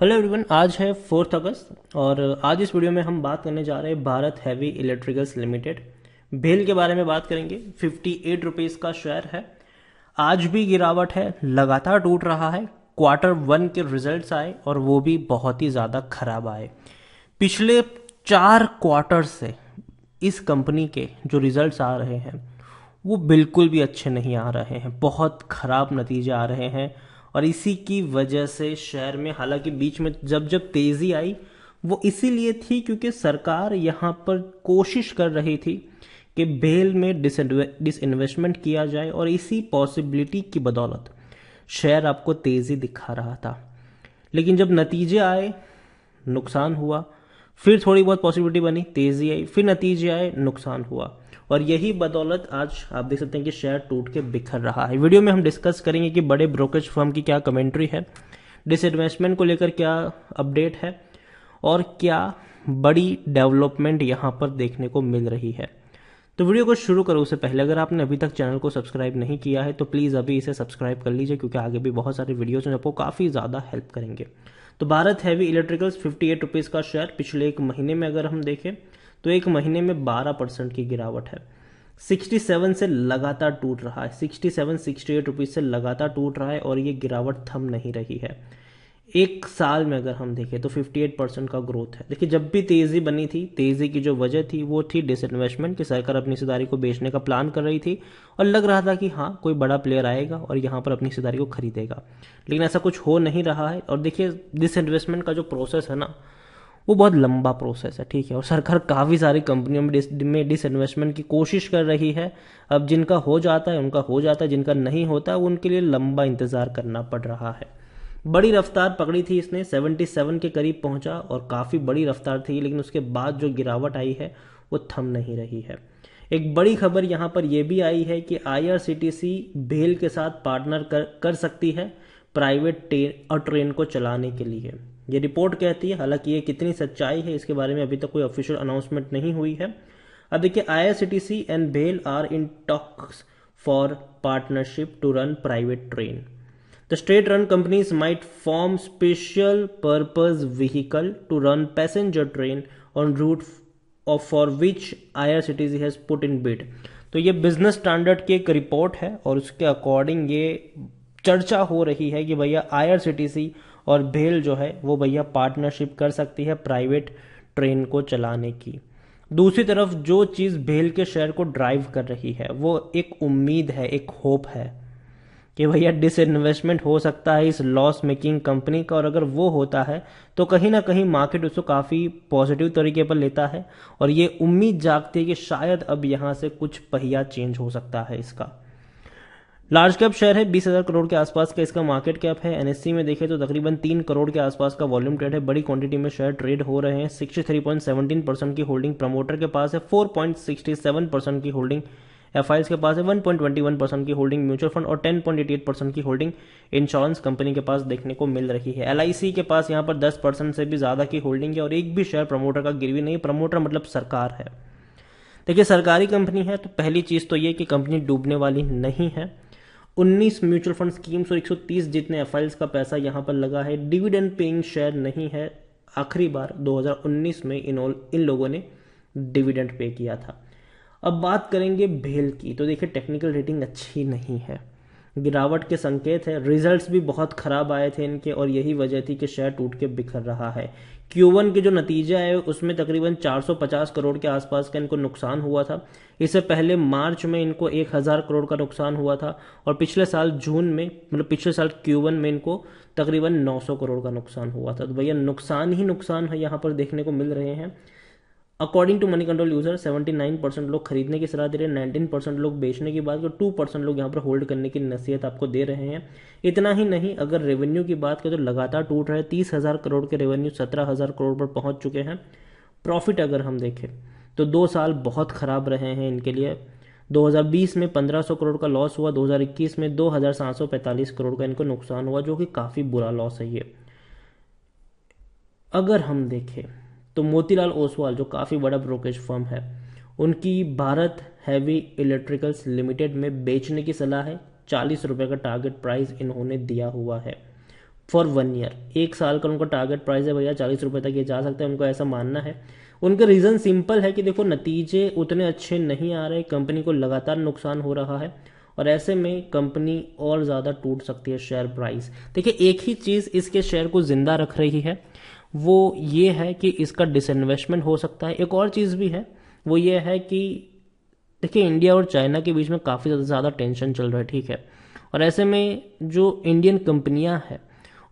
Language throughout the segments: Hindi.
हेलो एवरीवन, आज है 4 अगस्त और आज इस वीडियो में हम बात करने जा रहे हैं भारत हैवी इलेक्ट्रिकल्स लिमिटेड भेल के बारे में बात करेंगे। 58 रुपीज़ का शेयर है। आज भी गिरावट है, लगातार टूट रहा है। Q1 के रिजल्ट्स आए और वो भी बहुत ही ज़्यादा खराब आए। पिछले 4 क्वार्टर से इस कंपनी के जो रिजल्ट्स आ रहे हैं वो बिल्कुल भी अच्छे नहीं आ रहे हैं, बहुत खराब नतीजे आ रहे हैं। और इसी की वजह से शेयर में, हालांकि बीच में जब जब तेज़ी आई वो इसीलिए थी क्योंकि सरकार यहाँ पर कोशिश कर रही थी कि भेल में डिसइन्वेस्टमेंट किया जाए और इसी पॉसिबिलिटी की बदौलत शेयर आपको तेज़ी दिखा रहा था। लेकिन जब नतीजे आए नुकसान हुआ, फिर थोड़ी बहुत पॉसिबिलिटी बनी, तेज़ी आई, फिर नतीजे आए, नुकसान हुआ। और यही बदौलत आज आप देख सकते हैं कि शेयर टूट के बिखर रहा है। वीडियो में हम डिस्कस करेंगे कि बड़े ब्रोकरेज फर्म की क्या कमेंट्री है, डिसइन्वेस्टमेंट को लेकर क्या अपडेट है और क्या बड़ी डेवलपमेंट यहाँ पर देखने को मिल रही है। तो वीडियो को शुरू करो उससे पहले अगर आपने अभी तक चैनल को सब्सक्राइब नहीं किया है तो प्लीज़ अभी इसे सब्सक्राइब कर लीजिए, क्योंकि आगे भी बहुत सारे वीडियोज हैं जो आपको काफ़ी ज़्यादा हेल्प करेंगे। तो भारत हैवी इलेक्ट्रिकल्स 58 रुपीज़ का शेयर पिछले एक महीने में अगर हम देखें तो एक महीने में 12% की गिरावट है। 67 से लगातार टूट रहा है, 68 से लगातार टूट रहा है और ये गिरावट थम नहीं रही है। एक साल में अगर हम देखें तो 58% का ग्रोथ है। देखिए, जब भी तेज़ी बनी थी, तेज़ी की जो वजह थी वो थी डिसइन्वेस्टमेंट, कि सरकार अपनी हिस्सेदारी को बेचने का प्लान कर रही थी और लग रहा था कि हाँ कोई बड़ा प्लेयर आएगा और यहाँ पर अपनी हिस्सेदारी को खरीदेगा। लेकिन ऐसा कुछ हो नहीं रहा है। और देखिए, डिसइन्वेस्टमेंट का जो प्रोसेस है ना, वो बहुत लंबा प्रोसेस है, ठीक है। और सरकार काफ़ी सारी कंपनियों में डिसइन्वेस्टमेंट की कोशिश कर रही है। अब जिनका हो जाता है उनका हो जाता है, जिनका नहीं होता उनके लिए लंबा इंतज़ार करना पड़ रहा है। बड़ी रफ्तार पकड़ी थी इसने, 77 के करीब पहुंचा और काफ़ी बड़ी रफ्तार थी, लेकिन उसके बाद जो गिरावट आई है वो थम नहीं रही है। एक बड़ी खबर यहाँ पर यह भी आई है कि IRCTC भेल के साथ पार्टनर कर सकती है प्राइवेट ट्रेन को चलाने के लिए। ये रिपोर्ट कहती है, हालांकि ये कितनी सच्चाई है इसके बारे में अभी तक कोई ऑफिशियल अनाउंसमेंट नहीं हुई है। अब देखिए, IRCTC एंड भेल are in talks for partnership to run private train. The state-run companies might form special purpose vehicle to run passenger train on route for which IRCTC has put in bid। तो ये बिजनेस स्टैंडर्ड की एक रिपोर्ट है और उसके अकॉर्डिंग ये चर्चा हो रही है कि भैया IRCTC और भेल जो है वो भैया पार्टनरशिप कर सकती है प्राइवेट ट्रेन को चलाने की। दूसरी तरफ जो चीज़ भेल के शेयर को ड्राइव कर रही है वो एक उम्मीद है, एक होप है कि भैया डिसइन्वेस्टमेंट हो सकता है इस लॉस मेकिंग कंपनी का, और अगर वो होता है तो कहीं ना कहीं मार्केट उसको काफ़ी पॉजिटिव तरीके पर लेता है और ये उम्मीद जागती है कि शायद अब यहाँ से कुछ पहिया चेंज हो सकता है इसका। लार्ज कैप शेयर है, 20,000 करोड़ के आसपास का इसका मार्केट कैप है। NSE में देखें तो तकरीबन 3 करोड़ के आसपास का वॉल्यूम ट्रेड है। बड़ी क्वांटिटी में शेयर ट्रेड हो रहे हैं। 63.17% की होल्डिंग प्रमोटर के पास है, 4.67% की होल्डिंग FIs के पास है, 1.21% की होल्डिंग म्यूचुअल फंड और 10.88% की होल्डिंग इंश्योरेंस कंपनी के पास देखने को मिल रही है। LIC के पास यहाँ पर 10% से भी ज़्यादा की होल्डिंग है और एक भी शेयर प्रमोटर का गिरवी नहीं। प्रमोटर मतलब सरकार है। देखिए, सरकारी कंपनी है तो पहली चीज़ तो ये कि कंपनी डूबने वाली नहीं है। 19 म्यूचुअल फंड स्कीम्स और 130 जितने FIs का पैसा यहाँ पर लगा है। डिविडेंड पेइंग शेयर नहीं है। आखिरी बार 2019 में इन लोगों ने डिविडेंड पे किया था। अब बात करेंगे भेल की, तो देखिए टेक्निकल रेटिंग अच्छी नहीं है, गिरावट के संकेत है। रिजल्ट्स भी बहुत खराब आए थे इनके और यही वजह थी कि शेयर टूट के बिखर रहा है। Q1 के जो नतीजा है उसमें तकरीबन 450 करोड़ के आसपास का इनको नुकसान हुआ था। इससे पहले मार्च में इनको 1000 करोड़ का नुकसान हुआ था और पिछले साल जून में, मतलब पिछले साल Q1 में इनको तकरीबन 900 करोड़ का नुकसान हुआ था। तो भैया नुकसान ही नुकसान है यहाँ पर देखने को मिल रहे हैं। According to Moneycontrol user 79% लोग खरीदने की सलाह दे रहे हैं, 19% लोग बेचने की बात, और 2% लोग यहाँ पर होल्ड करने की नसीहत आपको दे रहे हैं। इतना ही नहीं, अगर रेवेन्यू की बात करें तो लगातार टूट रहे हैं। 30,000 करोड़ के रेवेन्यू 17,000 करोड़ पर पहुंच चुके हैं। प्रॉफिट अगर हम देखें तो 2 साल बहुत खराब रहे हैं इनके लिए। 2020 में 1500 करोड़ का लॉस हुआ, 2021 में 2,745 करोड़ का इनको नुकसान हुआ, जो कि काफ़ी बुरा लॉस है ये। अगर हम देखें तो मोतीलाल ओसवाल जो काफ़ी बड़ा ब्रोकरेज फर्म है, उनकी भारत हैवी इलेक्ट्रिकल्स लिमिटेड में बेचने की सलाह है। 40 रुपये का टारगेट प्राइस इन्होंने दिया हुआ है। For 1 year. 1 साल का उनका टारगेट प्राइस है भैया, 40 रुपये तक ये जा सकता है, उनको ऐसा मानना है। उनका रीज़न सिंपल है कि देखो नतीजे उतने अच्छे नहीं आ रहे, कंपनी को लगातार नुकसान हो रहा है और ऐसे में कंपनी और ज़्यादा टूट सकती है शेयर प्राइस। देखिए एक ही चीज़ इसके शेयर को ज़िंदा रख रही है, वो ये है कि इसका डिसइन्वेस्टमेंट हो सकता है। एक और चीज़ भी है, वो ये है कि देखिए इंडिया और चाइना के बीच में काफ़ी ज़्यादा टेंशन चल रहा है, ठीक है। और ऐसे में जो इंडियन कंपनियां हैं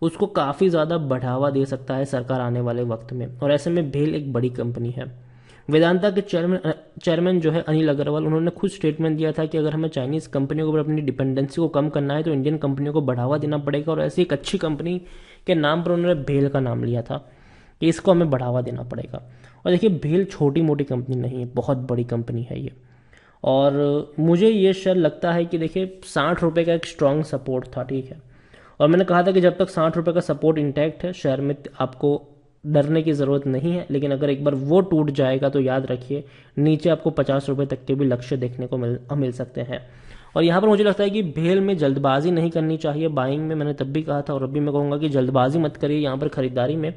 उसको काफ़ी ज़्यादा बढ़ावा दे सकता है सरकार आने वाले वक्त में, और ऐसे में भेल एक बड़ी कंपनी है। वेदांता के चेयरमैन जो है अनिल अग्रवाल, उन्होंने खुद स्टेटमेंट दिया था कि अगर हमें चाइनीज़ कंपनियों के ऊपर अपनी डिपेंडेंसी को कम करना है तो इंडियन कंपनियों को बढ़ावा देना पड़ेगा, और ऐसी एक अच्छी कंपनी के नाम पर उन्होंने भेल का नाम लिया था कि इसको हमें बढ़ावा देना पड़ेगा। और देखिए भेल छोटी मोटी कंपनी नहीं है, बहुत बड़ी कंपनी है ये। और मुझे ये शेयर लगता है कि देखिए 60 रुपये का एक स्ट्रॉन्ग सपोर्ट था, ठीक है। और मैंने कहा था कि जब तक 60 रुपये का सपोर्ट इंटैक्ट है शेयर में आपको डरने की ज़रूरत नहीं है, लेकिन अगर एक बार वो टूट जाएगा तो याद रखिए नीचे आपको 50 रुपये तक के भी लक्ष्य देखने को मिल सकते हैं। और यहाँ पर मुझे लगता है कि भेल में जल्दबाजी नहीं करनी चाहिए बाइंग में। मैंने तब भी कहा था और अभी मैं कहूँगा कि जल्दबाजी मत करिए यहाँ पर खरीदारी में।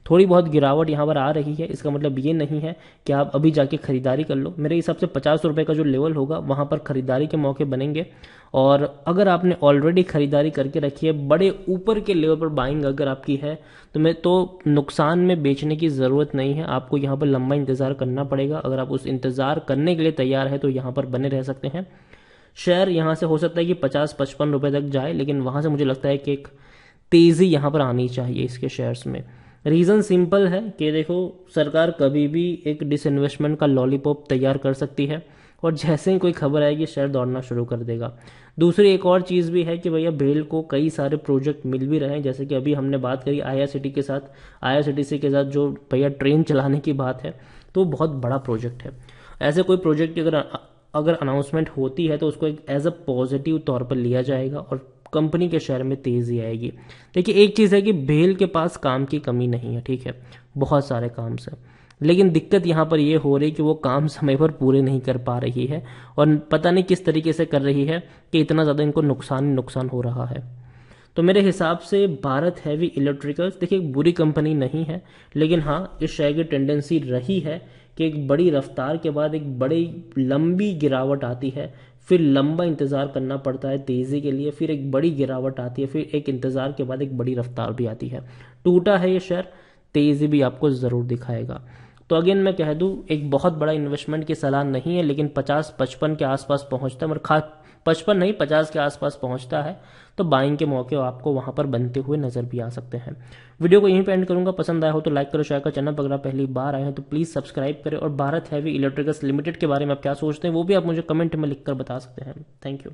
थोड़ी बहुत गिरावट यहाँ पर आ रही है, इसका मतलब ये नहीं है कि आप अभी जाके खरीदारी कर लो। मेरे हिसाब से 50 रुपये का जो लेवल होगा वहाँ पर खरीदारी के मौके बनेंगे। और अगर आपने ऑलरेडी खरीदारी करके रखी है, बड़े ऊपर के लेवल पर बाइंग अगर आपकी है, तो नुकसान में बेचने की ज़रूरत नहीं है। आपको यहाँ पर लंबा इंतज़ार करना पड़ेगा। अगर आप उस इंतज़ार करने के लिए तैयार है तो यहाँ पर बने रह सकते हैं। शेयर यहाँ से हो सकता है कि 50-55 रुपये तक जाए, लेकिन वहाँ से मुझे लगता है कि एक तेज़ी यहाँ पर आनी चाहिए इसके शेयर्स में। रीज़न सिंपल है कि देखो सरकार कभी भी एक डिसइन्वेस्टमेंट का लॉलीपॉप तैयार कर सकती है और जैसे ही कोई खबर आएगी शेयर दौड़ना शुरू कर देगा। दूसरी एक और चीज़ भी है कि भैया भेल को कई सारे प्रोजेक्ट मिल भी रहे हैं, जैसे कि अभी हमने बात करी आईआरसीटी के साथ, आईआरसीटीसी के साथ जो भैया ट्रेन चलाने की बात है, तो बहुत बड़ा प्रोजेक्ट है। ऐसे कोई प्रोजेक्ट की अगर अनाउंसमेंट होती है तो उसको एक एज अ पॉजिटिव तौर पर लिया जाएगा और कंपनी के शेयर में तेज़ी आएगी। देखिए एक चीज़ है कि भेल के पास काम की कमी नहीं है, ठीक है, बहुत सारे काम से, लेकिन दिक्कत यहाँ पर ये हो रही कि वो काम समय पर पूरे नहीं कर पा रही है और पता नहीं किस तरीके से कर रही है कि इतना ज़्यादा इनको नुकसान हो रहा है। तो मेरे हिसाब से भारत हैवी इलेक्ट्रिकल्स देखिए एक बुरी कंपनी नहीं है, लेकिन हाँ इस शेयर की टेंडेंसी रही है कि एक बड़ी रफ्तार के बाद एक बड़ी लंबी गिरावट आती है, फिर लंबा इंतज़ार करना पड़ता है तेज़ी के लिए, फिर एक बड़ी गिरावट आती है, फिर एक इंतज़ार के बाद एक बड़ी रफ्तार भी आती है। टूटा है ये शेयर, तेज़ी भी आपको ज़रूर दिखाएगा। तो अगेन मैं कह दूं एक बहुत बड़ा इन्वेस्टमेंट की सलाह नहीं है, लेकिन 50-55 के आसपास पहुंचता है, मतलब 55 नहीं 50 के आसपास पहुंचता है तो बाइंग के मौके आपको वहां पर बनते हुए नजर भी आ सकते हैं। वीडियो को यहीं पे एंड करूंगा। पसंद आया हो तो लाइक करो, शेयर करो, चैनल पर अगर आप पहली बार आए हैं तो प्लीज़ सब्सक्राइब करें। और भारत हैवी इलेक्ट्रिकल्स लिमिटेड के बारे में आप क्या सोचते हैं वो भी आप मुझे कमेंट में लिखकर बता सकते हैं। Thank you.